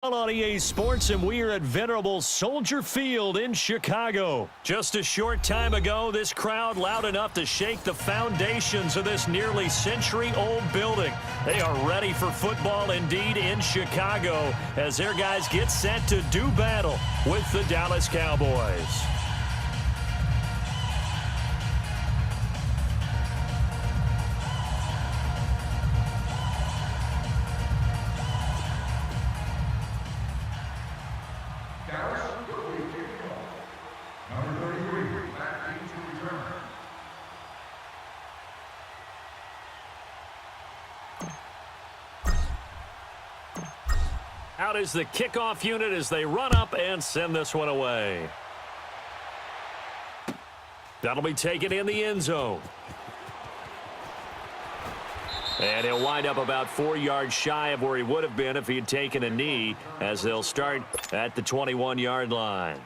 On EA Sports, and we are at venerable Soldier Field in Chicago. Just a short time ago, this crowd loud enough to shake the foundations of this nearly century-old building. They are ready for football indeed in Chicago as their guys get set to do battle with the Dallas Cowboys. Out is the kickoff unit as they run up and send this one away. That'll be taken in the end zone. And he'll wind up about 4 yards shy of where he would have been if he had taken a knee, as they'll start at the 21-yard line.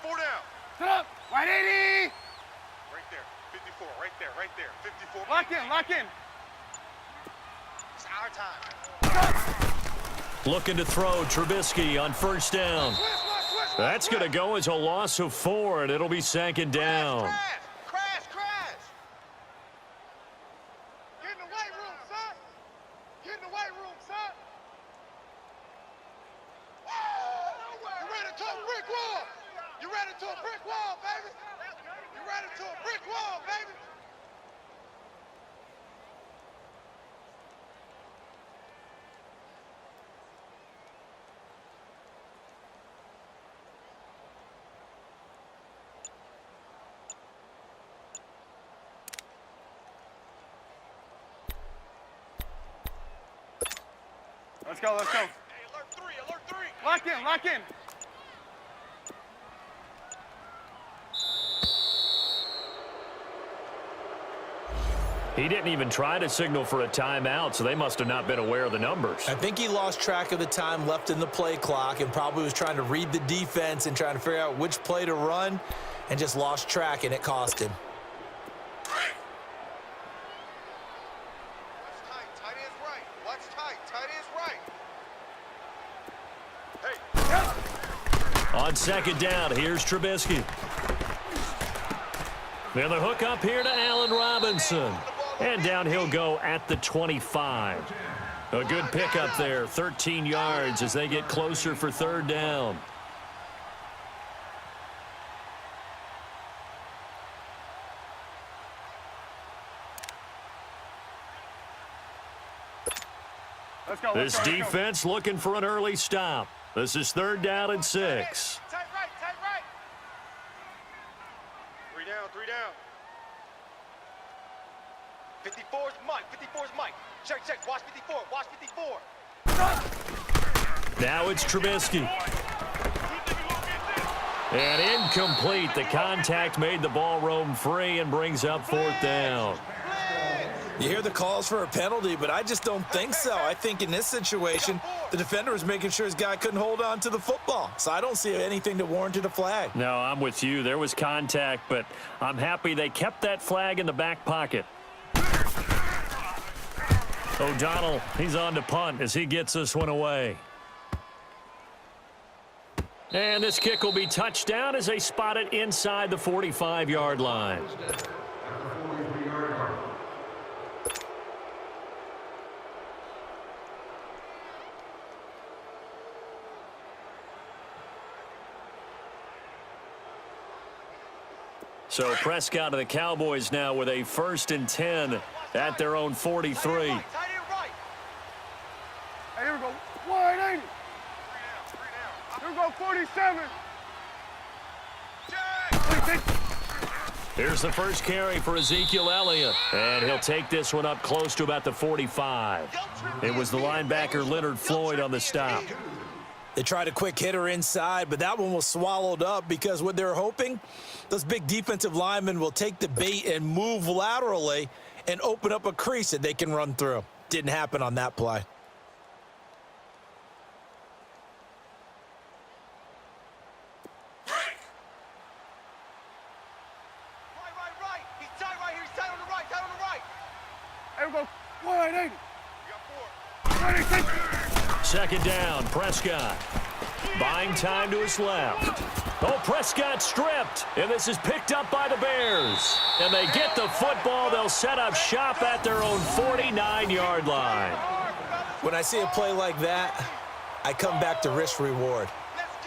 Four down. Sit up. 180. Right there. 54. Right there. 54. Lock in. It's our time. Looking to throw Trubisky on first down. That's going to go as a loss of 4, and it'll be second down. Crash. Get in the weight room, son. You ready to a brick wall. You ran into a brick wall, baby. Let's go. Hey, alert three. Lock in. He didn't even try to signal for a timeout, so they must have not been aware of the numbers. I think he lost track of the time left in the play clock and probably was trying to read the defense and trying to figure out which play to run and just lost track, and it cost him. Watch tight ends right. Hey. On second down, here's Trubisky. And the hook up here to Allen Robinson. And down he'll go at the 25. A good pickup there, 13 yards as they get closer for third down. This defense looking for an early stop. This is third down and 6. Tight right. 3 down. 54's Mike. Check. Watch 54. Now it's Trubisky. And incomplete. The contact made the ball roam free and brings up fourth down. You hear the calls for a penalty, but I just don't think so. I think in this situation, the defender was making sure his guy couldn't hold on to the football. So I don't see anything that warranted a flag. No, I'm with you. There was contact, but I'm happy they kept that flag in the back pocket. O'Donnell, he's on to punt as he gets this one away. And this kick will be touchdown as they spot it inside the 45-yard line. So Prescott and the Cowboys now with a 1st and 10 at their own 43. Tight end right. Hey, here we go. 180. 3 down. Here we go. 47. Here's the first carry for Ezekiel Elliott, and he'll take this one up close to about the 45. It was the linebacker Leonard Floyd on the stop. They tried a quick hitter inside, but that one was swallowed up because what they're hoping, those big defensive linemen will take the bait and move laterally and open up a crease that they can run through. Didn't happen on that play. Right. He's tight right here. He's tight on the right. Tight on the right. There we go. 180. You got 4. 180. Second down, Prescott. Buying time to his left. Oh, Prescott stripped, and this is picked up by the Bears. And they get the football. They'll set up shop at their own 49-yard line. When I see a play like that, I come back to risk reward.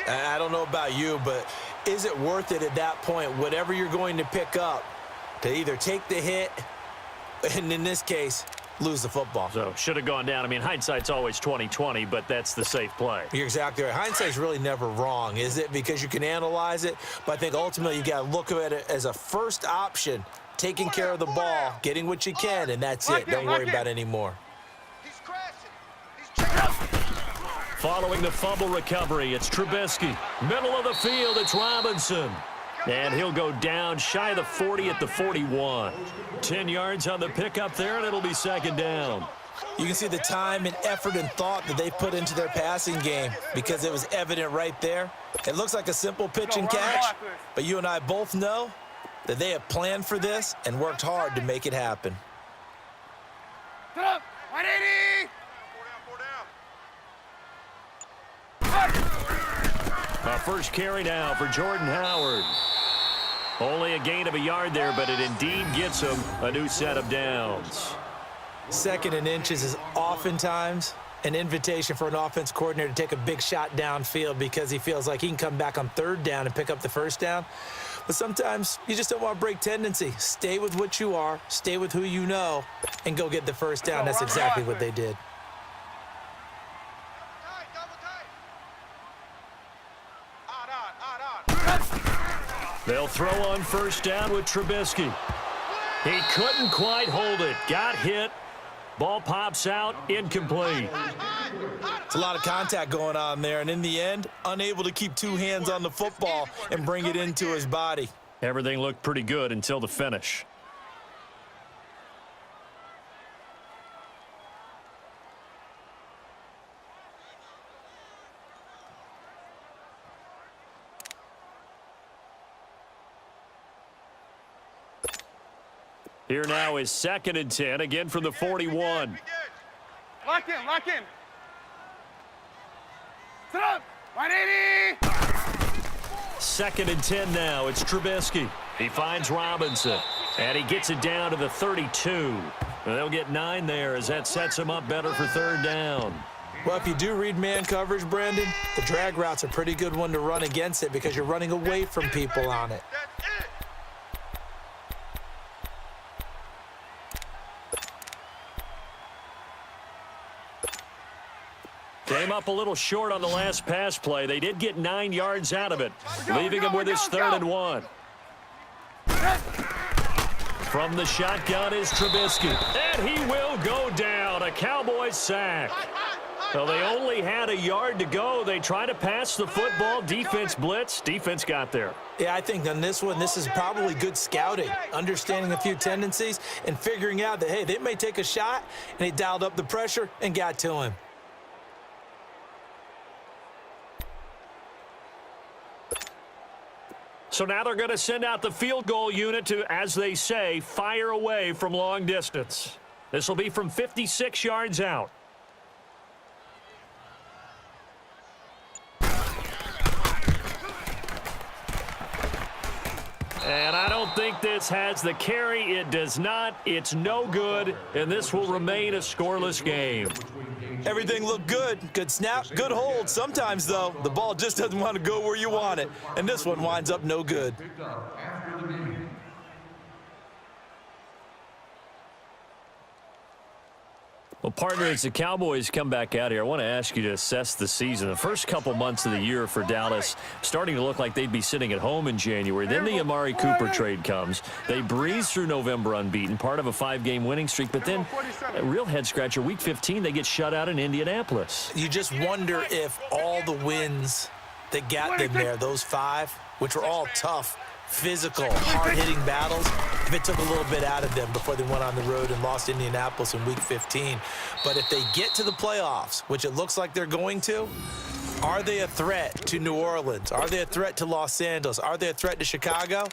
I don't know about you, but is it worth it at that point, whatever you're going to pick up, to either take the hit, and in this case, lose the football? So should have gone down. I mean, hindsight's always 20/20, but that's the safe play. You're exactly right. Hindsight's really never wrong, is it? Because you can analyze it, but I think ultimately you got to look at it as a first option, taking care of the ball, getting what you can, and that's it. Don't worry about it anymore. He's crashing. He's Following the fumble recovery, it's Trubisky. Middle of the field, it's Robinson. And he'll go down shy of the 40 at the 41. 10 yards on the pickup there, and it'll be second down. You can see the time and effort and thought that they put into their passing game because it was evident right there. It looks like a simple pitch and catch, but you and I both know that they have planned for this and worked hard to make it happen. Get up. 180. 4 down. A first carry now for Jordan Howard. Only a gain of a yard there, but it indeed gets him a new set of downs. Second and inches is oftentimes an invitation for an offense coordinator to take a big shot downfield because he feels like he can come back on third down and pick up the first down. But sometimes you just don't want to break tendency. Stay with what you are, stay with who you know, and go get the first down. That's exactly what they did. They'll throw on first down with Trubisky. He couldn't quite hold it. Got hit. Ball pops out. Incomplete. It's a lot of contact going on there, and in the end, unable to keep two hands on the football and bring it into his body. Everything looked pretty good until the finish. Here now is second and 10, again from the 41. Lock in. Sit up. 180. Second and 10 now. It's Trubisky. He finds Robinson, and he gets it down to the 32. And they'll get 9 there as that sets him up better for third down. Well, if you do read man coverage, Brandon, the drag route's a pretty good one to run against it because you're running away from people on it. That's it. Came up a little short on the last pass play. They did get 9 yards out of it, leaving him with his third and 1. From the shotgun is Trubisky, and he will go down. A Cowboys sack. Well, they only had a yard to go. They tried to pass the football. Defense blitz. Defense got there. Yeah, I think on this one, this is probably good scouting, understanding a few tendencies and figuring out that, hey, they may take a shot, and he dialed up the pressure and got to him. So now they're going to send out the field goal unit to, as they say, fire away from long distance. This will be from 56 yards out. And I don't think this has the carry. It does not. It's no good, and this will remain a scoreless game. Everything looked good. Good snap, good hold. Sometimes, though, the ball just doesn't want to go where you want it, and this one winds up no good. Well, partner, as the Cowboys come back out here, I want to ask you to assess the season. The first couple months of the year for Dallas starting to look like they'd be sitting at home in January. Then the Amari Cooper trade comes. They breeze through November unbeaten, part of a 5-game winning streak. But then, a real head-scratcher, Week 15, they get shut out in Indianapolis. You just wonder if all the wins that got them there, those 5, which were all tough, physical, hard-hitting battles, if it took a little bit out of them before they went on the road and lost Indianapolis in Week 15. But if they get to the playoffs, which it looks like they're going to, are they a threat to New Orleans? Are they a threat to Los Angeles? Are they a threat to Chicago?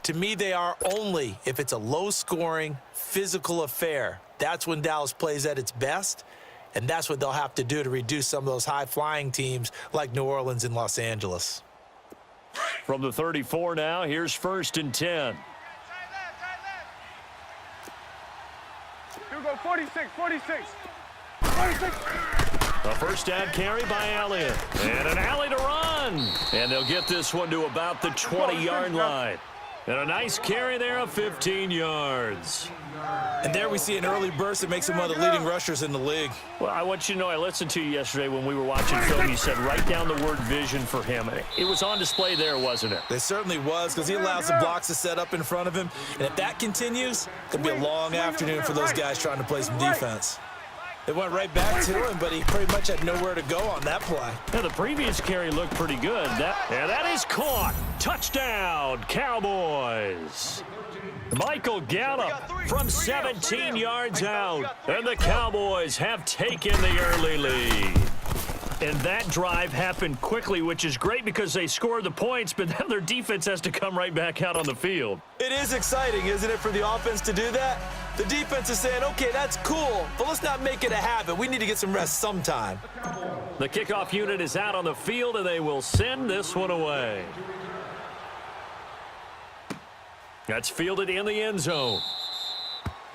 To me, they are only if it's a low-scoring, physical affair. That's when Dallas plays at its best, and that's what they'll have to do to reduce some of those high-flying teams like New Orleans and Los Angeles. From the 34 now, here's 1st and 10. Here we go, 46. A first down carry by Elliott. And an alley to run. And they'll get this one to about the 20-yard line. And a nice carry there of 15 yards. And there we see an early burst that makes him one of the leading rushers in the league. Well, I want you to know, I listened to you yesterday when we were watching film. You said write down the word vision for him. It was on display there, wasn't it? It certainly was, because he allows the blocks to set up in front of him. And if that continues, it'll be a long afternoon for those guys trying to play some defense. It went right back to him, but he pretty much had nowhere to go on that play. Yeah, the previous carry looked pretty good. That is caught. Touchdown, Cowboys. Michael Gallup from 17 yards out. And the Cowboys have taken the early lead. And that drive happened quickly, which is great because they scored the points, but then their defense has to come right back out on the field. It is exciting, isn't it, for the offense to do that? The defense is saying, okay, that's cool, but let's not make it a habit. We need to get some rest sometime. The kickoff unit is out on the field, and they will send this one away. That's fielded in the end zone.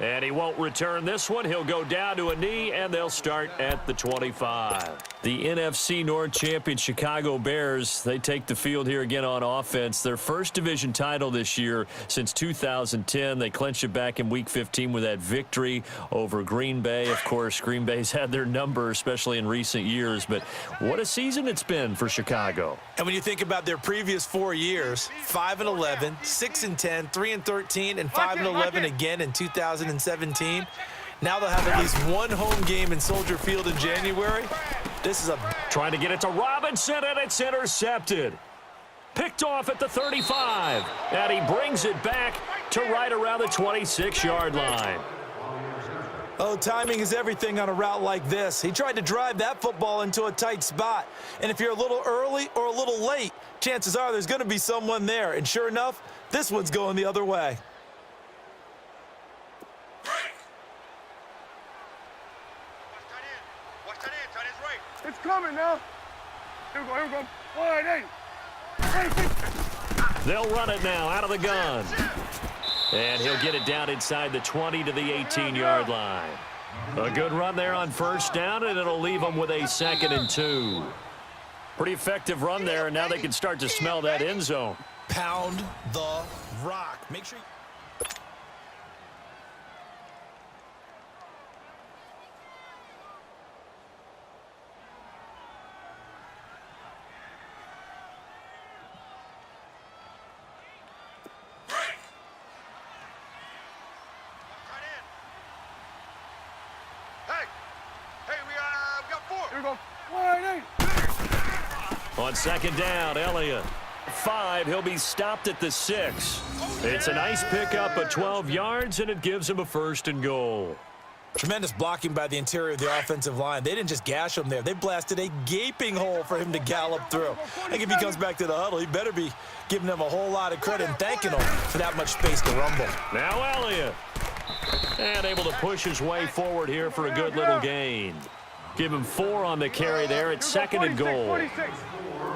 And he won't return this one. He'll go down to a knee, and they'll start at the 25. The NFC North champion Chicago Bears, they take the field here again on offense. Their first division title this year since 2010. They clinched it back in Week 15 with that victory over Green Bay. Of course, Green Bay's had their number, especially in recent years. But what a season it's been for Chicago. And when you think about their previous 4 years, 5-11, 6-10, 3-13, and 5-11 again in 2017. Now they'll have at least one home game in Soldier Field in January. This is a... Trying to get it to Robinson, and it's intercepted. Picked off at the 35. And he brings it back to right around the 26-yard line. Oh, timing is everything on a route like this. He tried to drive that football into a tight spot. And if you're a little early or a little late, chances are there's going to be someone there. And sure enough, this one's going the other way. It's coming now. Here we go. 1-8. They'll run it now out of the gun. And he'll get it down inside the 20 to the 18-yard line. A good run there on first down, and it'll leave them with a 2nd and 2. Pretty effective run there, and now they can start to smell that end zone. Pound the rock. Make sure you... On 2nd down, Elliott. 5, he'll be stopped at the 6. It's a nice pickup of 12 yards, and it gives him a 1st and goal. Tremendous blocking by the interior of the offensive line. They didn't just gash him there. They blasted a gaping hole for him to gallop through. I think if he comes back to the huddle, he better be giving them a whole lot of credit and thanking them for that much space to rumble. Now Elliott. And able to push his way forward here for a good little gain. Give him 4 on the carry there. It's 2nd and goal.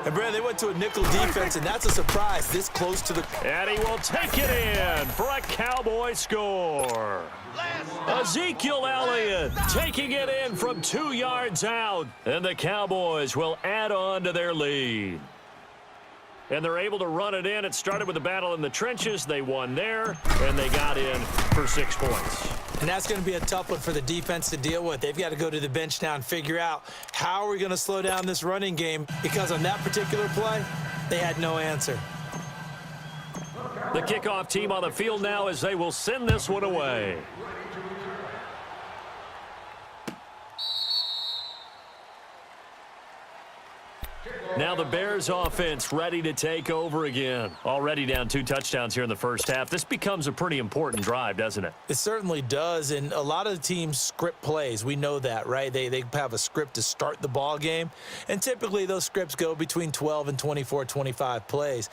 And, Brad, they went to a nickel defense, and that's a surprise this close to the... And he will take it in for a Cowboy score. Ezekiel Elliott taking it in from 2 yards out. And the Cowboys will add on to their lead. and they're able to run it in. It started with a battle in the trenches. They won there, and they got in for 6 points. And that's going to be a tough one for the defense to deal with. They've got to go to the bench now and figure out how are we going to slow down this running game, because on that particular play, they had no answer. The kickoff team on the field now as they will send this one away. Now the Bears offense ready to take over again. Already down 2 touchdowns here in the first half. This becomes a pretty important drive, doesn't it? It certainly does, and a lot of the teams script plays. We know that, right? They have a script to start the ball game, and typically those scripts go between 12 and 24, 25 plays.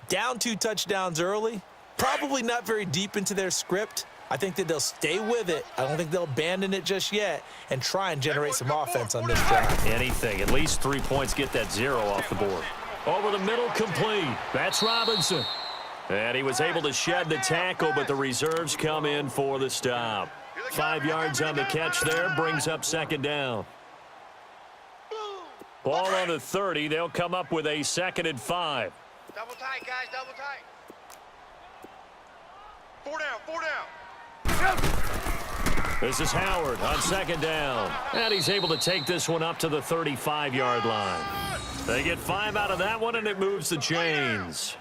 Down 2 touchdowns early, probably not very deep into their script. I think that they'll stay with it. I don't think they'll abandon it just yet and try and generate some offense on this drive. Anything. At least 3 points, get that 0 off the board. Over the middle, complete. That's Robinson. And he was able to shed the tackle, but the reserves come in for the stop. 5 yards on the catch there, brings up 2nd down. Ball on the 30. They'll come up with a 2nd and 5. Double tight, guys, double tight. 4 down, 4 down. This is Howard on 2nd down. And he's able to take this one up to the 35-yard line. They get 5 out of that one, and it moves the chains.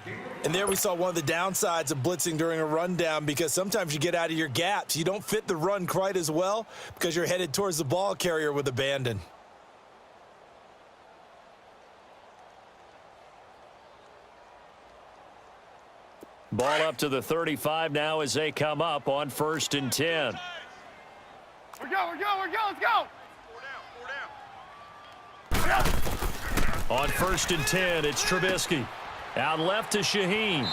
And there we saw one of the downsides of blitzing during a rundown, because sometimes you get out of your gaps. You don't fit the run quite as well because you're headed towards the ball carrier with abandon. Ball up to the 35 now as they come up on 1st and 10. We go, let's go. 4 down, 4 down. On 1st and 10, it's Trubisky. Out left to Shaheen.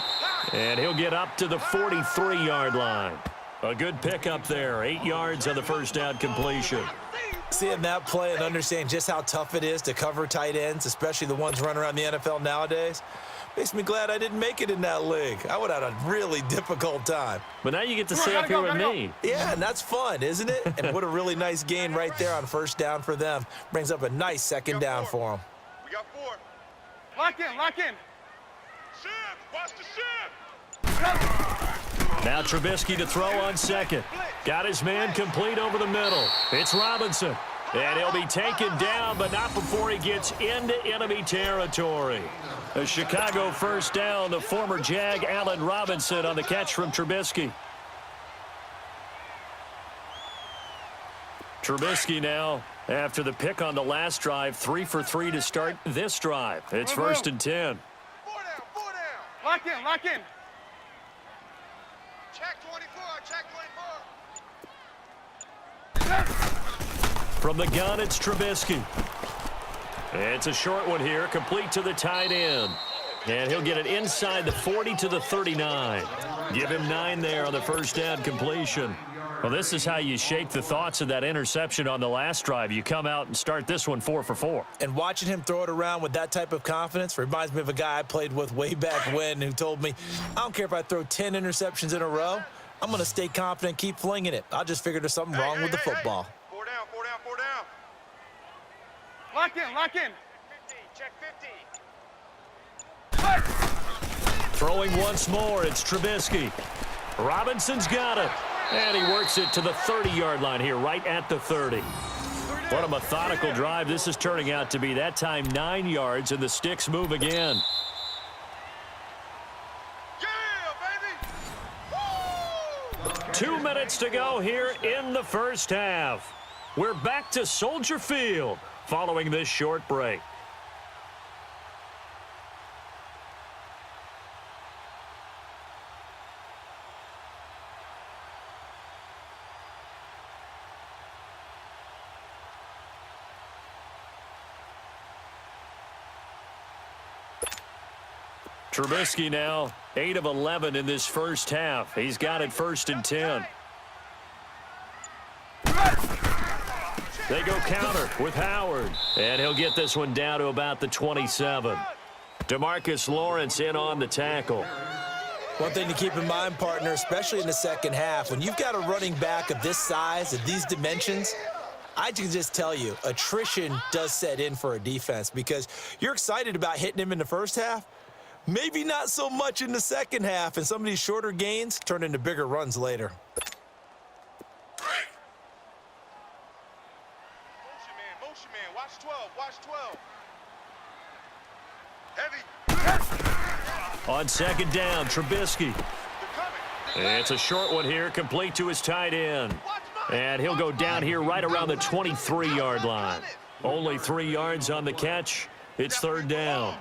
And he'll get up to the 43-yard line. A good pickup there. 8 yards on the first down completion. Seeing that play and understanding just how tough it is to cover tight ends, especially the ones running around the NFL nowadays, makes me glad I didn't make it in that league. I would have had a really difficult time. But now you get to stay up here with me. Yeah, and that's fun, isn't it? And what a really nice gain right there on 1st down for them. Brings up a nice 2nd down for them. We got 4. Lock in. Ship, watch the ship. Now Trubisky to throw on 2nd. Got his man complete over the middle. It's Robinson. And he'll be taken down, but not before he gets into enemy territory. A Chicago 1st down, the former Jag Allen Robinson on the catch from Trubisky. Trubisky now, after the pick on the last drive, 3 for 3 to start this drive. It's 1st and 10. 4 down, 4 down. Lock in. Check 24, check 24. From the gun, it's Trubisky. It's a short one here, complete to the tight end. And he'll get it inside the 40 to the 39. Give him 9 there on the 1st down completion. Well, this is how you shake the thoughts of that interception on the last drive. You come out and start this one 4 for 4. And watching him throw it around with that type of confidence reminds me of a guy I played with way back when who told me, I don't care if I throw 10 interceptions in a row. I'm going to stay confident, keep flinging it. I just figured there's something wrong with the football. 4 down, 4 down, 4 down. Lock in. 50, check 50. Throwing once more, it's Trubisky. Robinson's got it. And he works it to the 30-yard line here, right at the 30. What a methodical drive this is turning out to be. That time 9 yards, and the sticks move again. Yeah, baby. Woo! 2 minutes to go here in the first half. We're back to Soldier Field following this short break. Trubisky now 8 of 11 in this first half. He's got it 1st and 10. They go counter with Howard. And he'll get this one down to about the 27. DeMarcus Lawrence in on the tackle. One thing to keep in mind, partner, especially in the second half, when you've got a running back of this size, of these dimensions, I can just tell you, attrition does set in for a defense because you're excited about hitting him in the first half, Maybe not so much in the second half, and some of these shorter gains turn into bigger runs later. Motion man, watch 12, watch 12. Heavy. On second down, Trubisky. It's a short one here, complete to his tight end. And he'll go down here right around the 23-yard line. Only 3 yards on the catch. It's third down.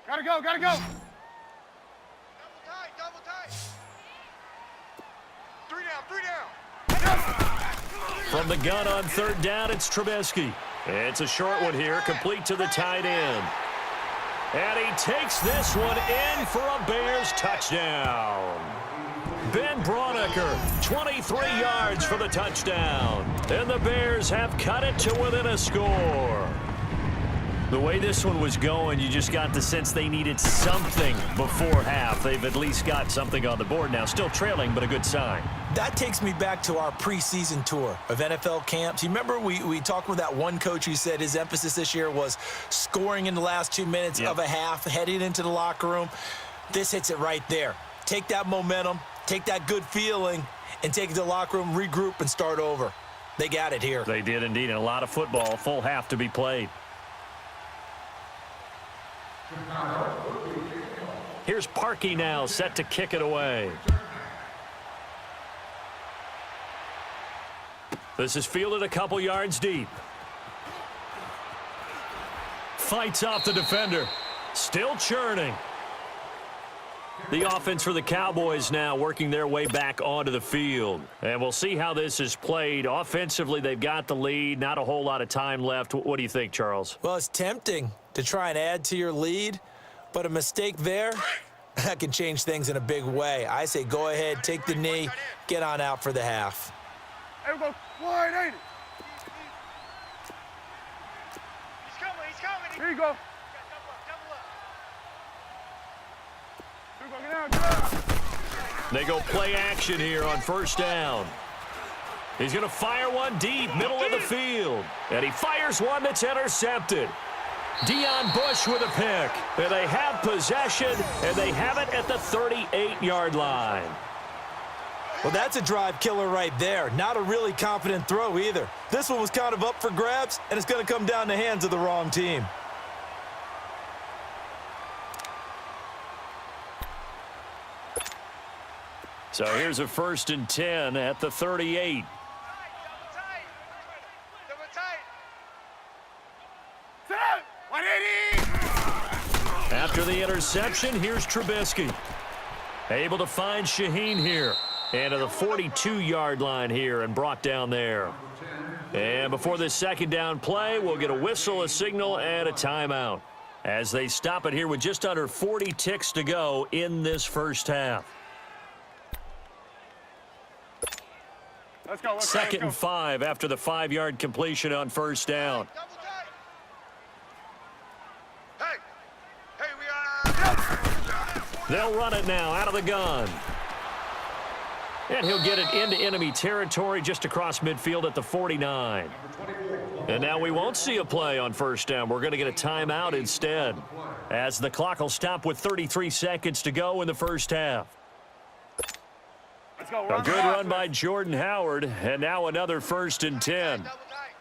Gotta go, gotta go. Double tight. 3 down. From the gun on third down, it's Trubisky. It's a short one here, complete to the tight end. And he takes this one in for a Bears touchdown. Ben Braunecker, 23 yards for the touchdown. And the Bears have cut it to within a score. The way this one was going, you just got the sense they needed something before half. They've at least got something on the board now. Still trailing, but a good sign. That takes me back to our preseason tour of NFL camps. You remember we talked with that one coach who said his emphasis this year was scoring in the last 2 minutes of a half, heading into the locker room. This hits it right there. Take that momentum, take that good feeling, and take it to the locker room, regroup, and start over. They got it here. They did indeed, and a lot of football, full half to be played. Here's Parkey now, set to kick it away. This is fielded a couple yards deep. Fights off the defender. Still churning. The offense for the Cowboys now working their way back onto the field. And we'll see how this is played. Offensively, they've got the lead. Not a whole lot of time left. What do you think, Charles? Well, it's tempting to try and add to your lead, but a mistake there, that can change things in a big way. I say go ahead, take the knee, get on out for the half. There we go. Wide, ain't it? He's coming. Here you go. Double up. Here we go, get out. They go play action here on first down. He's going to fire one deep, middle of the field. And he fires one that's intercepted. Deion Bush with a pick. And they have possession, and they have it at the 38-yard line. Well, that's a drive killer right there. Not a really confident throw either. This one was kind of up for grabs, and it's going to come down the hands of the wrong team. So here's a 1st and 10 at the 38. Double tight. Set up. 180. After the interception, here's Trubisky. Able to find Shaheen here. And to the 42-yard line here and brought down there. And before this second down play, we'll get a whistle, a signal, and a timeout. As they stop it here with just under 40 ticks to go in this first half. Let's go. Second and 5 after the 5-yard completion on first down. Double tight. Hey, we are. They'll run it now out of the gun. And he'll get it into enemy territory just across midfield at the 49. And now we won't see a play on first down. We're going to get a timeout instead, as the clock will stop with 33 seconds to go in the first half. Let's go. A good run by Jordan Howard, and now another 1st and 10. Double tight.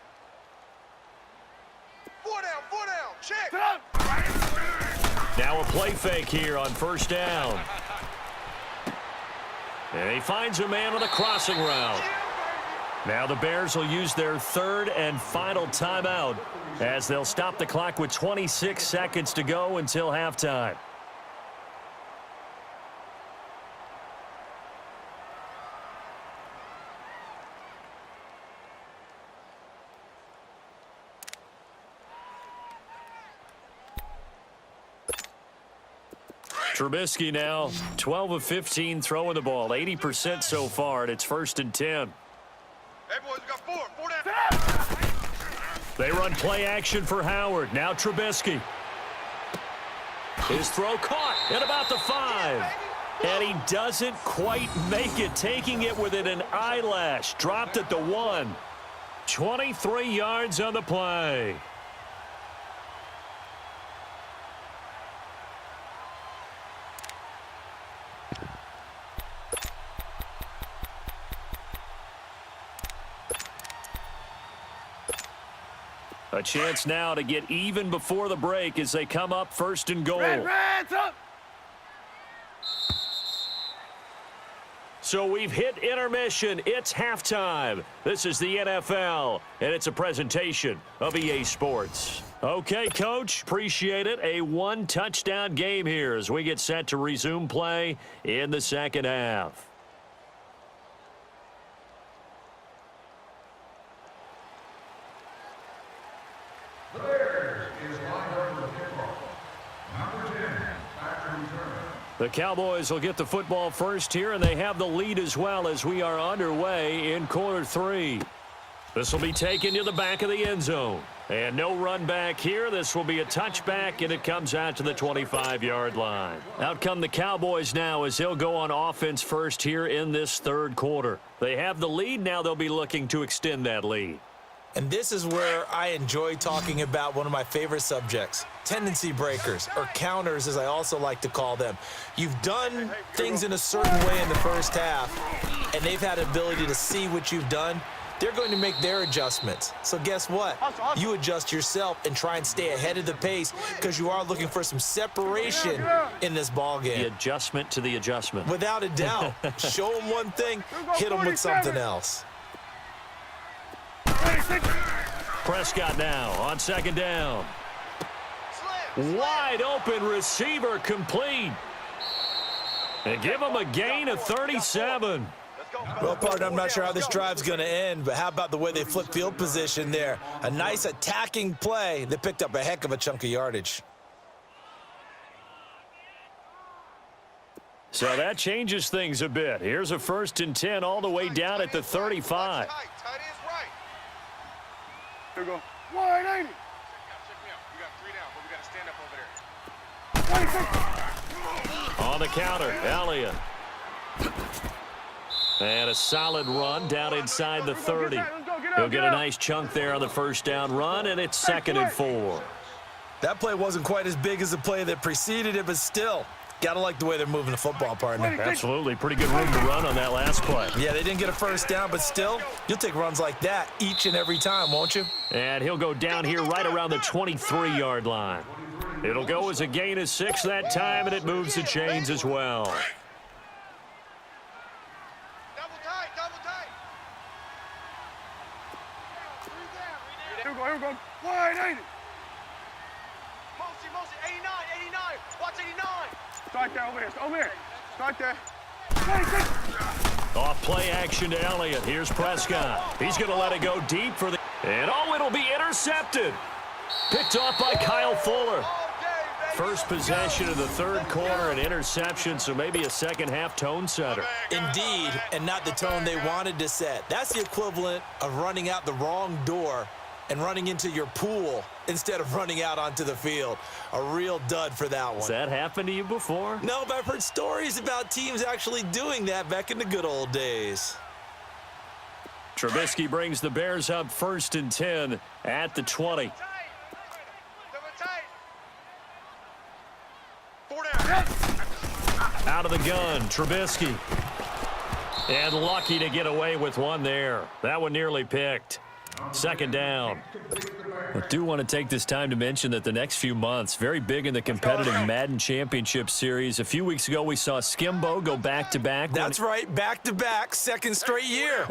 4 down. Check. Set up. Now a play fake here on first down. And he finds a man on the crossing route. Now the Bears will use their 3rd and final timeout as they'll stop the clock with 26 seconds to go until halftime. Trubisky now 12 of 15 throwing the ball, 80% so far, and it's 1st and 10. Hey, boys, we got 4 down. They run play action for Howard. Now Trubisky. His throw caught at about the 5. And he doesn't quite make it, taking it within an eyelash. Dropped at the 1. 23 yards on the play. A chance now to get even before the break as they come up first and goal. Reds up. So we've hit intermission. It's halftime. This is the NFL, and it's a presentation of EA Sports. Okay, Coach, appreciate it. A one-touchdown game here as we get set to resume play in the second half. The Cowboys will get the football first here, and they have the lead as well as we are underway in quarter three. This will be taken to the back of the end zone. And no run back here. This will be a touchback, and it comes out to the 25-yard line. Out come the Cowboys now as they'll go on offense first here in this third quarter. They have the lead. Now they'll be looking to extend that lead. And this is where I enjoy talking about one of my favorite subjects, tendency breakers, or counters as I also like to call them. You've done things in a certain way in the first half, and they've had the ability to see what you've done. They're going to make their adjustments. So guess what? You adjust yourself and try and stay ahead of the pace because you are looking for some separation in this ball game. The adjustment to the adjustment. Without a doubt. Show them one thing, hit them with something else. Prescott now on second down. Wide open receiver complete. And give him a gain of 37. Well, partner, I'm not sure how this drive's going to end, but how about the way they flip field position there? A nice attacking play that picked up a heck of a chunk of yardage. So that changes things a bit. Here's a 1st and 10 all the way down at the 35. Here we go. 180. Check me out. You got 3 down, but we got to stand up over there. 26. On the counter, Elliott. And a solid run down inside the 30. He'll get a nice chunk there on the first down run, and it's 2nd and 4. That play wasn't quite as big as the play that preceded it, but still, gotta like the way they're moving the football, partner. Absolutely. Pretty good room to run on that last play. Yeah, they didn't get a first down, but still, you'll take runs like that each and every time, won't you? And he'll go down here right around the 23-yard line. It'll go as a gain of 6 that time, and it moves the chains as well. Double tight, double tight. Here we go. 180. Mosey, 89, 89. Watch 89. Start there, over here. Start there. 26. Off play action to Elliott. Here's Prescott. He's going to let it go deep for the... And it'll be intercepted. Picked off by Kyle Fuller. First possession of the third quarter, an interception, so maybe a second half tone setter. Indeed, and not the tone they wanted to set. That's the equivalent of running out the wrong door and running into your pool instead of running out onto the field. A real dud for that one. Has that happened to you before? No, but I've heard stories about teams actually doing that back in the good old days. Trubisky brings the Bears up 1st and 10 at the 20. Double tight. 4 down. Out of the gun, Trubisky. And lucky to get away with one there. That one nearly picked. 2nd down. I do want to take this time to mention that the next few months, very big in the competitive Madden Championship Series. A few weeks ago, we saw Skimbo go back-to-back. That's right, back-to-back, 2nd straight year.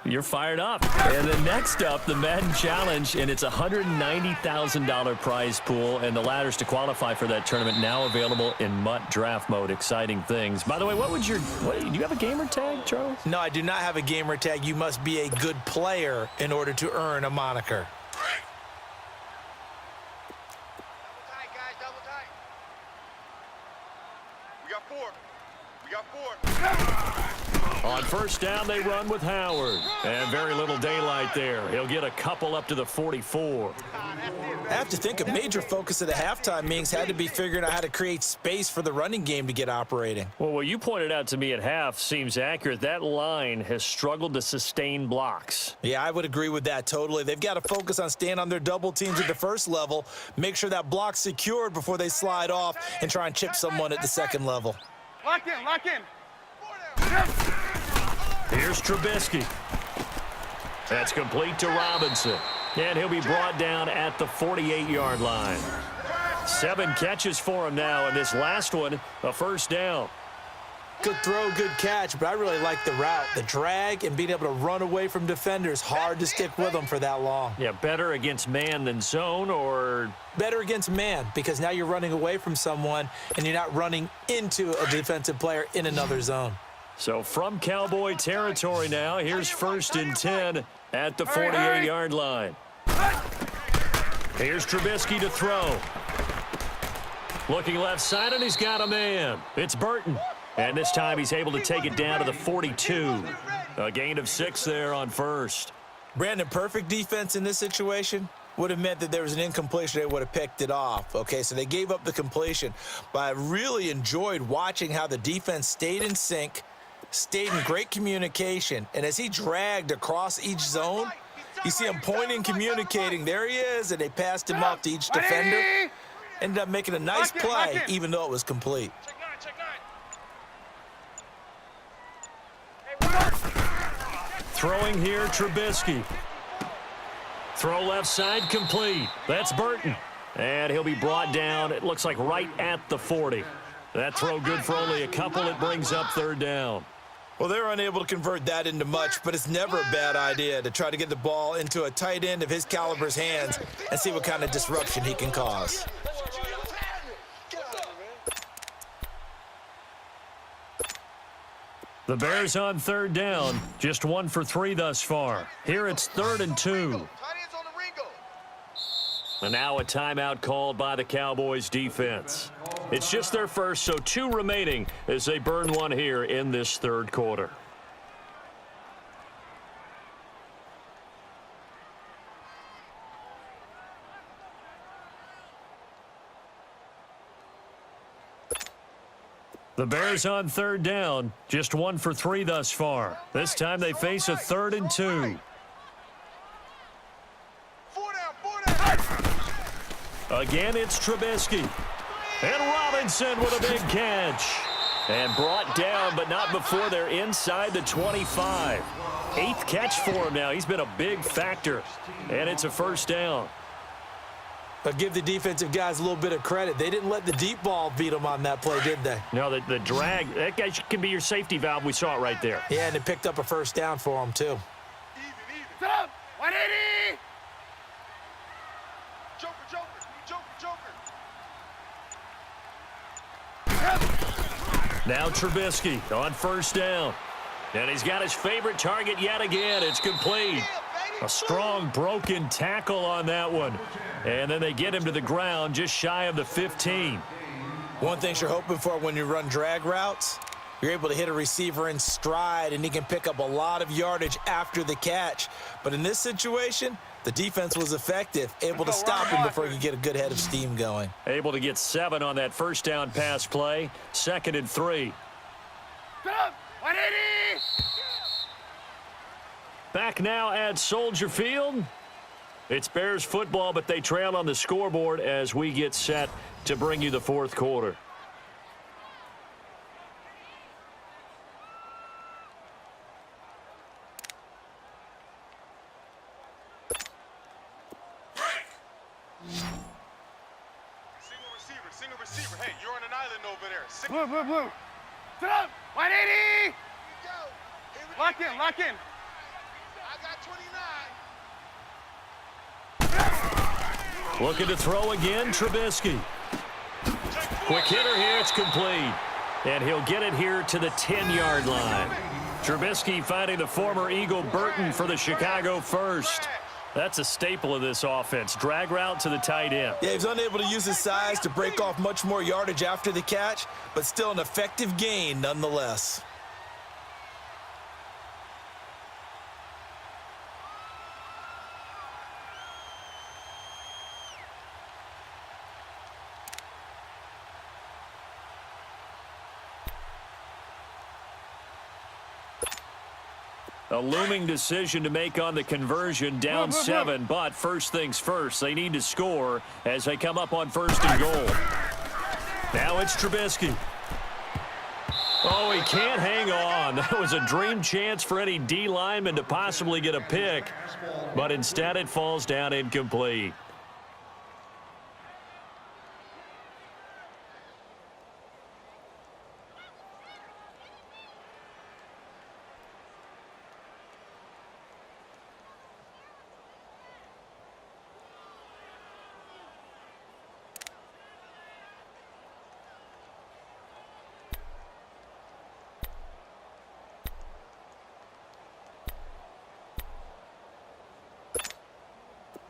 You're fired up. And then next up, the Madden Challenge, and it's a $190,000 prize pool, and the ladders to qualify for that tournament now available in MUT draft mode. Exciting things. By the way, do you have a gamer tag, Charles? No, I do not have a gamer tag. You must be a good player in order to earn a moniker. Double tight, guys, double tight. We got 4. On first down, they run with Howard. And very little daylight there. He'll get a couple up to the 44. That's it, I have to think a major focus of the halftime meetings had to be figuring out how to create space for the running game to get operating. Well, what you pointed out to me at half seems accurate. That line has struggled to sustain blocks. Yeah, I would agree with that totally. They've got to focus on staying on their double teams at the first level, make sure that block's secured before they slide off and try and chip someone at the second level. Lock in, lock in. Here's Trubisky. That's complete to Robinson. And he'll be brought down at the 48-yard line. 7 catches for him now, and this last one, a first down. Good throw, good catch, but I really like the route. The drag and being able to run away from defenders, hard to stick with them for that long. Yeah, better against man than zone, or? Better against man, because now you're running away from someone and you're not running into a defensive player in another zone. So from Cowboy territory now, here's 1st and 10 at the 48-yard line. Here's Trubisky to throw. Looking left side, and he's got a man. It's Burton. And this time he's able to take it down to the 42. A gain of 6 there on first. Brandon, perfect defense in this situation would have meant that there was an incompletion. They would have picked it off. Okay, so they gave up the completion. But I really enjoyed watching how the defense stayed in sync, stayed in great communication. And as he dragged across each zone, you see him pointing, communicating. There he is, and they passed him off to each defender. Ended up making a nice play, even though it was complete. Throwing here, Trubisky. Throw left side, complete. That's Burton. And he'll be brought down, it looks like right at the 40. That throw good for only a couple. It brings up 3rd down. Well, they're unable to convert that into much, but it's never a bad idea to try to get the ball into a tight end of his caliber's hands and see what kind of disruption he can cause. The Bears on 3rd down, just 1 for 3 thus far. Here it's 3rd and 2. And now a timeout called by the Cowboys defense. It's just their first, so 2 remaining as they burn 1 here in this 3rd quarter. The Bears on 3rd down, just 1 for 3 thus far. This time they face a 3rd and 2. Again, it's Trubisky. And Robinson with a big catch. And brought down, but not before they're inside the 25. 8th catch for him now. He's been a big factor. And it's a first down. But give the defensive guys a little bit of credit. They didn't let the deep ball beat them on that play, did they? No, the drag, that guy can be your safety valve. We saw it right there. Yeah, and it picked up a first down for them, too. Set up! 180! Now Trubisky on 1st down. And he's got his favorite target yet again. It's complete. A strong broken tackle on that one. And then they get him to the ground just shy of the 15. One thing you're hoping for when you run drag routes, you're able to hit a receiver in stride, and he can pick up a lot of yardage after the catch. But in this situation, the defense was effective, able to stop him before he could get a good head of steam going. Able to get 7 on that first down pass play. 2nd and 3. Set up! 180! Back now at Soldier Field. It's Bears football, but they trail on the scoreboard as we get set to bring you the 4th quarter. Single receiver. Hey, you're on an island over there. Blue. Set up! 180! Lock in, lock in. I got 29. Looking to throw again, Trubisky. Quick hitter here, it's complete. And he'll get it here to the 10-yard line. Trubisky finding the former Eagle Burton for the Chicago first. That's a staple of this offense. Drag route to the tight end. Yeah, he's unable to use his size to break off much more yardage after the catch, but still an effective gain nonetheless. A looming decision to make on the conversion, down 7, but first things first, they need to score as they come up on 1st and goal. Now it's Trubisky. Oh, he can't hang on. That was a dream chance for any D lineman to possibly get a pick, but instead it falls down incomplete.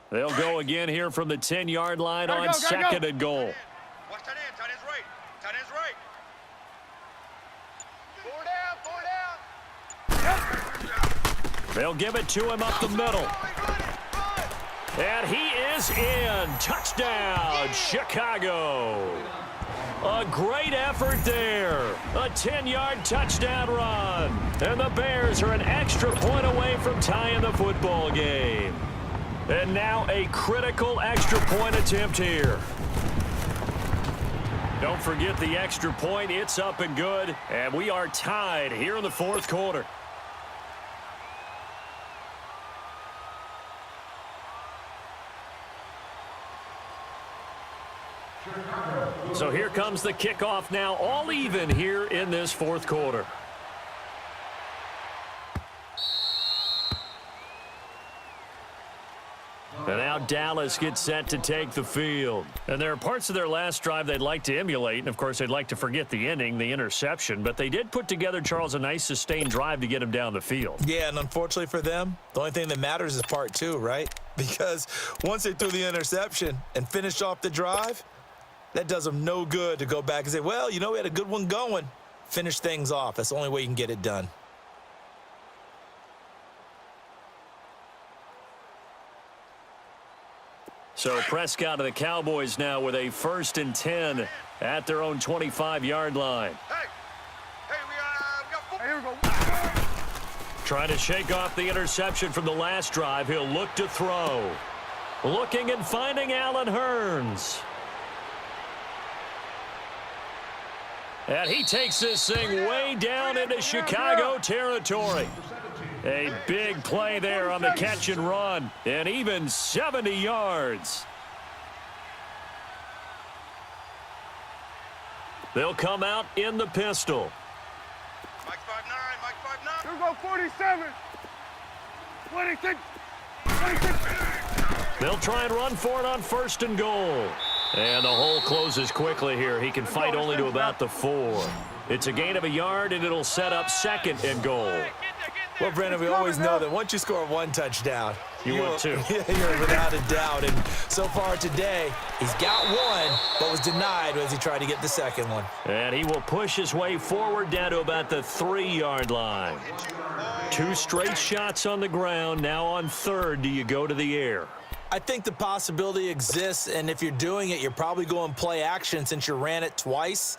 They'll go again here from the 10-yard line on 2nd and goal. Watch tight end. Tight end's right. Tight end's right. 4 down. They'll give it to him up the middle. And he is in. Touchdown, Chicago. A great effort there. A 10-yard touchdown run. And the Bears are an extra point away from tying the football game. And now a critical extra point attempt here. Don't forget the extra point. It's up and good. And we are tied here in the 4th quarter. So here comes the kickoff now, all even here in this 4th quarter. And now Dallas gets set to take the field. And there are parts of their last drive they'd like to emulate. And, of course, they'd like to forget the ending, the interception. But they did put together, Charles, a nice sustained drive to get them down the field. Yeah, and unfortunately for them, the only thing that matters is part 2, right? Because once they threw the interception and finished off the drive, that does them no good to go back and say, well, you know, we had a good one going. Finish things off. That's the only way you can get it done. So Prescott of the Cowboys now with a 1st and 10 at their own 25-yard line. We got football. Here we go. Trying to shake off the interception from the last drive. He'll look to throw. Looking and finding Allen Hurns. And he takes this thing way down into Chicago territory. A big play there on the catch and run, and even 70 yards. They'll come out in the pistol. Mike 5'9", Mike 5'9". Here we go, 47. 26. 26. They'll try and run for it on 1st and goal. And the hole closes quickly here. He can fight only to about the 4. It's a gain of a yard, and it'll set up 2nd and goal. Well, Brandon, we always know that once you score 1 touchdown, You want 2. You're without a doubt. And so far today, he's got 1, but was denied as he tried to get the 2nd one. And he will push his way forward down to about the 3-yard line. 2 straight shots on the ground. Now on 3rd, do you go to the air? I think the possibility exists, and if you're doing it, you're probably going play action since you ran it twice.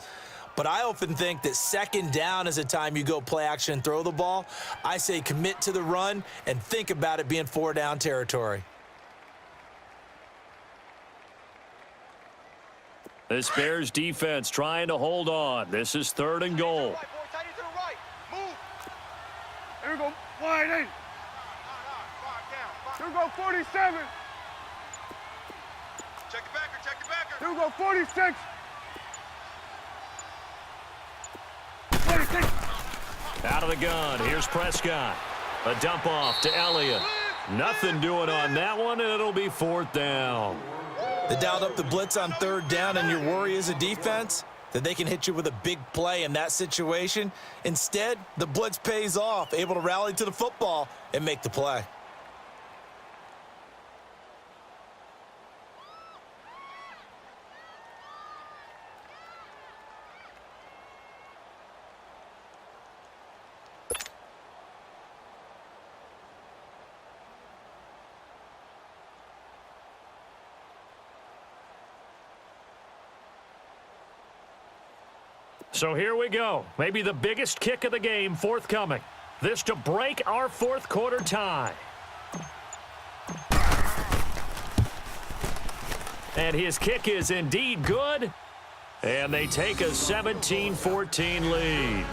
But I often think that 2nd down is a time you go play action and throw the ball. I say commit to the run and think about it being 4-down territory. This Bears defense trying to hold on. This is 3rd and goal. Here we go, wide 8. Here we go, 47. Check the backer, check the backer. Here we go, 46. 46. Out of the gun. Here's Prescott. A dump off to Elliott. Nothing doing on that one, and it'll be 4th down. They dialed up the blitz on 3rd down, and your worry as a defense that they can hit you with a big play in that situation. Instead, the blitz pays off, able to rally to the football and make the play. So here we go. Maybe the biggest kick of the game forthcoming. This to break our fourth quarter tie. And his kick is indeed good. And they take a 17-14 lead.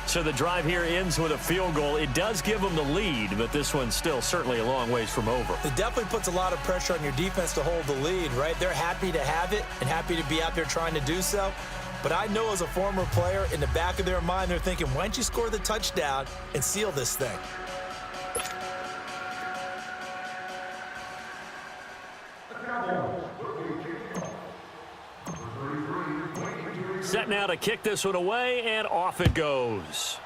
So the drive here ends with a field goal. It does give them the lead, but this one's still certainly a long ways from over. It definitely puts a lot of pressure on your defense to hold the lead, right? They're happy to have it and happy to be out there trying to do so. But I know as a former player, in the back of their mind, they're thinking, why don't you score the touchdown and seal this thing? Set now to kick this one away, and off it goes.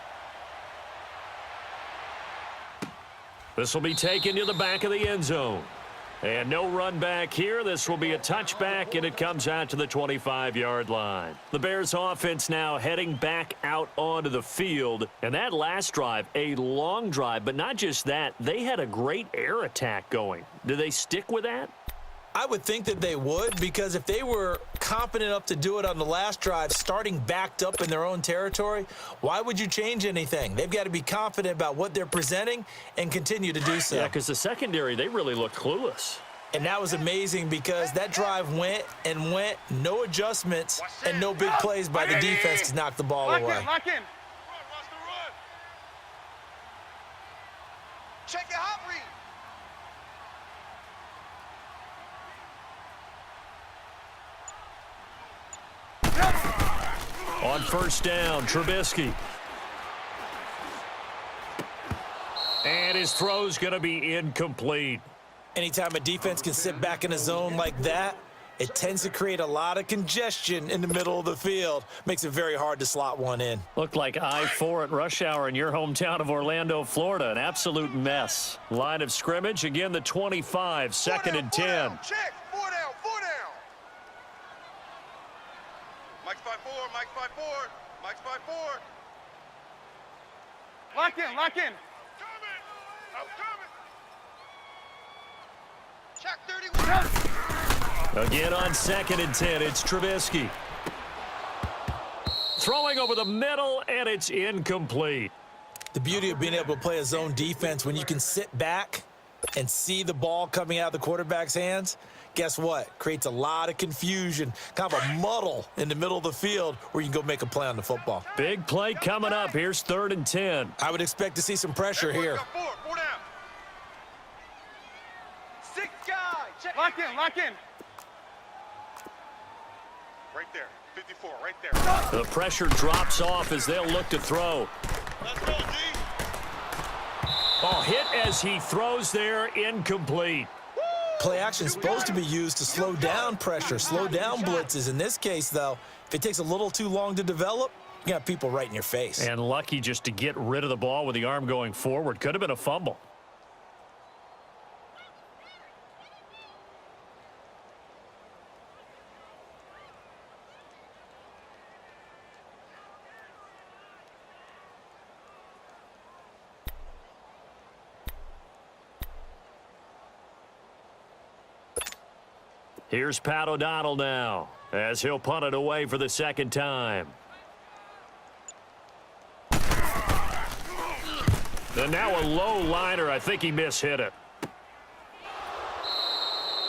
This will be taken to the back of the end zone. And no run back here. This will be a touchback, and it comes out to the 25-yard line. The Bears offense now heading back out onto the field. And that last drive, a long drive, but not just that. They had a great air attack going. Do they stick with that? I would think that they would, because if they were confident enough to do it on the last drive, starting backed up in their own territory, why would you change anything? They've got to be confident about what they're presenting and continue to do so. Yeah, because the secondary, they really looked clueless. And that was amazing because that drive went and went, no adjustments and no big plays by the defense to knock the ball away. Lock in. Watch the run. Check your hot read. On first down, Trubisky. And his throw's going to be incomplete. Anytime a defense can sit back in a zone like that, it tends to create a lot of congestion in the middle of the field. Makes it very hard to slot one in. Looked like I-4 at rush hour in your hometown of Orlando, Florida. An absolute mess. Line of scrimmage, again the 25, second and 10. Check. 4 down. Mike's 5-4. Mike's 5-4. Mike's 5-4. Lock in. Coming. I'm coming. Check 31. Again on second and 10, it's Trubisky. Throwing over the middle, and it's incomplete. The beauty of being able to play a zone defense when you can sit back and see the ball coming out of the quarterback's hands, guess what? Creates a lot of confusion, kind of a muddle in the middle of the field where you can go make a play on the football. Big play coming up. Here's third and 10. I would expect to see some pressure here. 4 down. 6 guys. Check. Lock in. Right there. 54. Right there. The pressure drops off as they'll look to throw. Let's go, G. Ball hit as he throws there, incomplete. Play action is supposed to be used to slow down pressure, slow down blitzes. In this case, though, if it takes a little too long to develop, you got people right in your face. And lucky just to get rid of the ball with the arm going forward. Could have been a fumble. Here's Pat O'Donnell now as he'll punt it away for the second time. And now a low liner. I think he mishit it.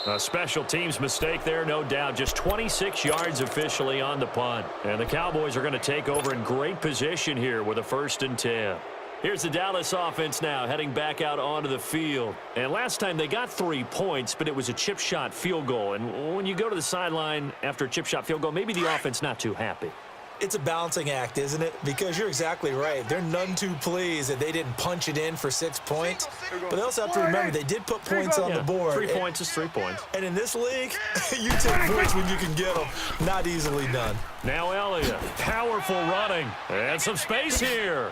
A special teams mistake there, no doubt. Just 26 yards officially on the punt. And the Cowboys are going to take over in great position here with a 1st and 10. Here's the Dallas offense now heading back out onto the field. And last time they got 3 points, but it was a chip shot field goal. And when you go to the sideline after a chip shot field goal, maybe the offense not too happy. It's a balancing act, isn't it? Because you're exactly right. They're none too pleased that they didn't punch it in for 6 points. But they also have to remember they did put points on the board. 3 points is 3 points. And in this league, you take points when you can get them. Not easily done. Now Elliott, powerful running. And some space here.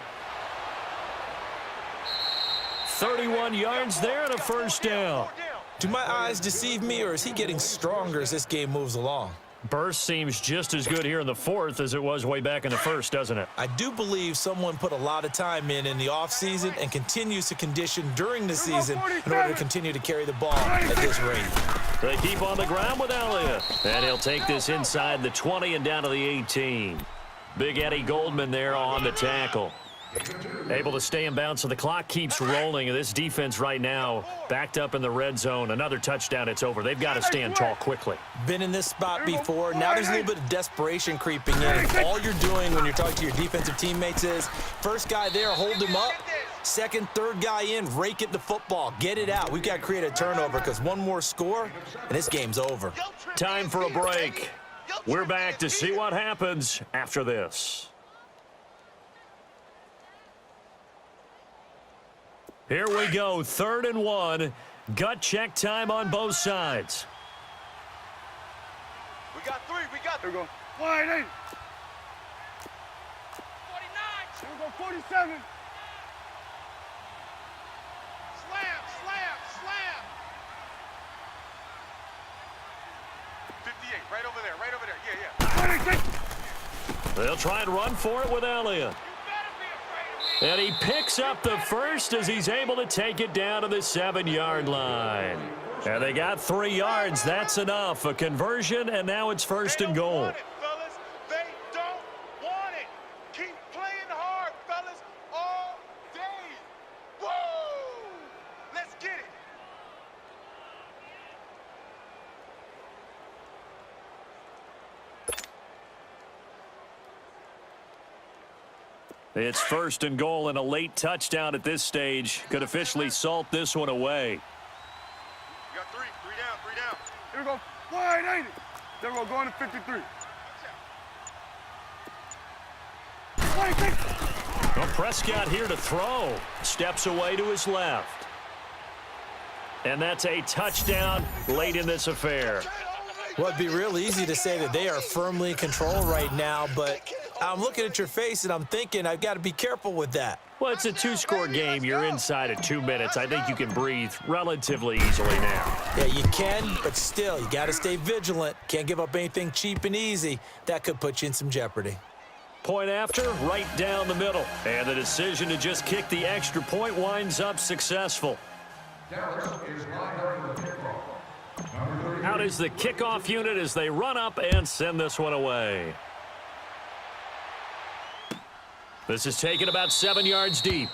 31 yards there and a 1st down. Do my eyes deceive me, or is he getting stronger as this game moves along? Burst seems just as good here in the 4th as it was way back in the 1st, doesn't it? I do believe someone put a lot of time in the offseason and continues to condition during the season in order to continue to carry the ball at this rate. They keep on the ground with Elliott. And he'll take this inside the 20 and down to the 18. Big Eddie Goldman there on the tackle. Able to stay in bounds, so the clock keeps rolling. And this defense right now backed up in the red zone. Another touchdown, it's over. They've got to stand tall quickly. Been in this spot before. Now there's a little bit of desperation creeping in. All you're doing when you're talking to your defensive teammates is first guy there, hold him up. Second, third guy in, rake at the football. Get it out. We've got to create a turnover because one more score, and this game's over. Time for a break. We're back to see what happens after this. Here we go, 3rd and 1. Gut check time on both sides. We got 3. We got 3. Here we go. Wide 8. 49. Here we go. 47. Slam, slam, slam. 58, right over there, right over there. Yeah, yeah. 26. They'll try and run for it with Elliott. And he picks up the first as he's able to take it down to the 7-yard line. And they got 3 yards. That's enough. A conversion, and now it's 1st and goal. Want it, fellas. They don't want it. Keep playing hard, fellas, all day. Woo! Let's get it. It's 1st and goal, and a late touchdown at this stage could officially salt this one away. We got 3. 3 down, 3 down. Here we go. Wide 80. There we go. Going to 53. 26. Well, Prescott here to throw. Steps away to his left. And that's a touchdown late in this affair. Well, it'd be real easy to say that they are firmly in control right now, but I'm looking at your face and I'm thinking I've got to be careful with that. Well, it's a 2-score game. You're inside of 2 minutes. I think you can breathe relatively easily now. Yeah, you can, but still, you got to stay vigilant. Can't give up anything cheap and easy. That could put you in some jeopardy. Point after, right down the middle. And the decision to just kick the extra point winds up successful. Out is the kickoff unit as they run up and send this one away. This is taken about 7 yards deep.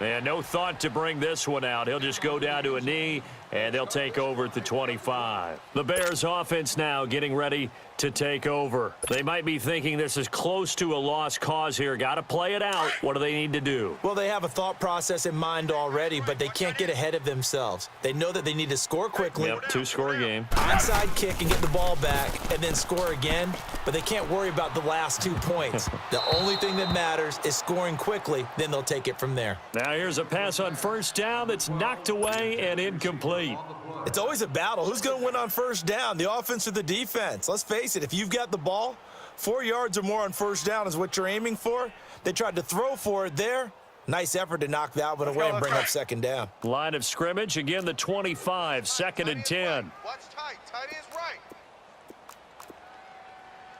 And no thought to bring this one out. He'll just go down to a knee, and they'll take over at the 25. The Bears offense now getting ready to take over. They might be thinking this is close to a lost cause here. Got to play it out. What do they need to do? Well, they have a thought process in mind already, but they can't get ahead of themselves. They know that they need to score quickly. Yep, 2-score game. Onside kick and get the ball back and then score again, but they can't worry about the last 2 points. The only thing that matters is scoring quickly, then they'll take it from there. Now here's a pass on 1st down that's knocked away and incomplete. It's always a battle. Who's going to win on 1st down, the offense or the defense? Let's face it, if you've got the ball, 4 yards or more on 1st down is what you're aiming for. They tried to throw for it there. Nice effort to knock that one away and bring up 2nd down. Line of scrimmage, again the 25, 2nd and 10. Watch tight. Tight ends right.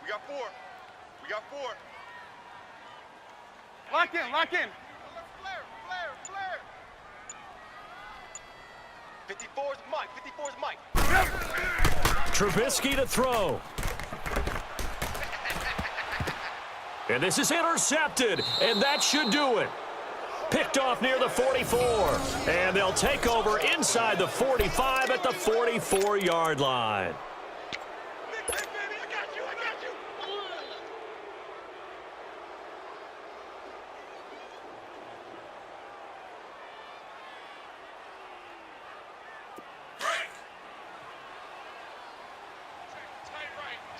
We got 4. We got 4. Lock in. Lock in. Flare, flare, flare. 54's Mike. 54's Mike. Trubisky to throw. And this is intercepted, and that should do it. Picked off near the 44, and they'll take over inside the 45 at the 44-yard line. Nick, baby, I got you. I got you.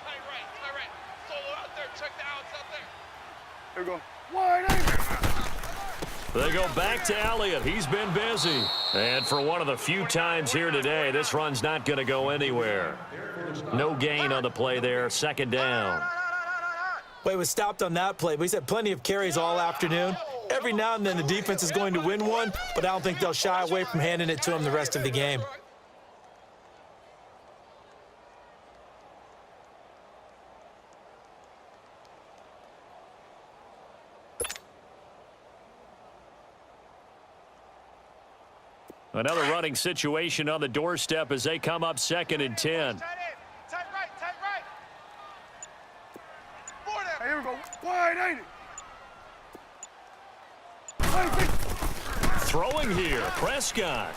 Tight right. Solo out there. Check the outs out there. Here we go. Wide 80. They go back to Elliott. He's been busy. And for one of the few times here today, this run's not going to go anywhere. No gain on the play there. 2nd down. Well, he was stopped on that play, but he's had plenty of carries all afternoon. Every now and then the defense is going to win one, but I don't think they'll shy away from handing it to him the rest of the game. Another running situation on the doorstep as they come up 2nd and 10. Tight end. Tight right. Hey, here we go. Wide 80. Throwing here, Prescott.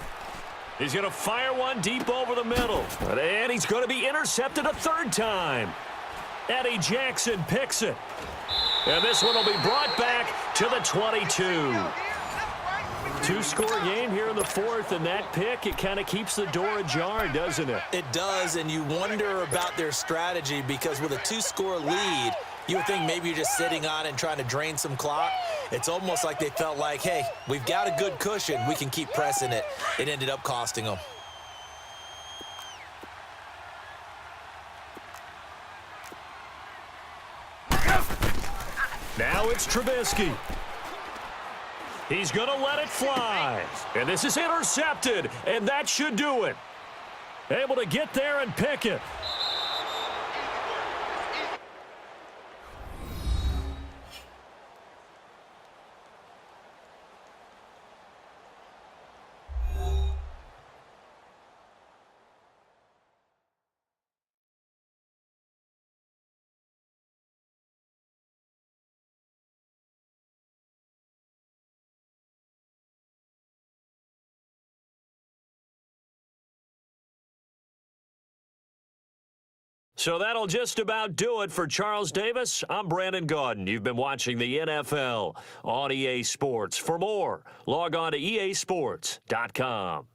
He's going to fire one deep over the middle. And he's going to be intercepted a third time. Eddie Jackson picks it. And this one will be brought back to the 22. Two-score game here in the fourth, and that pick, it kind of keeps the door ajar, doesn't it? It does, and you wonder about their strategy because with a two-score lead, you would think maybe you're just sitting on it and trying to drain some clock. It's almost like they felt like, hey, we've got a good cushion. We can keep pressing it. It ended up costing them. Now it's Trubisky. He's going to let it fly. And this is intercepted, and that should do it. Able to get there and pick it. So that'll just about do it for Charles Davis. I'm Brandon Gaudin. You've been watching the NFL on EA Sports. For more, log on to easports.com.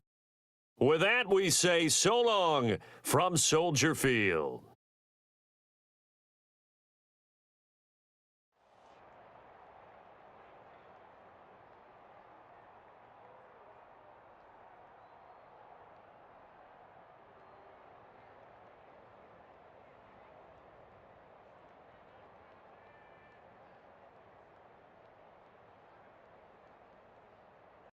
With that, we say so long from Soldier Field.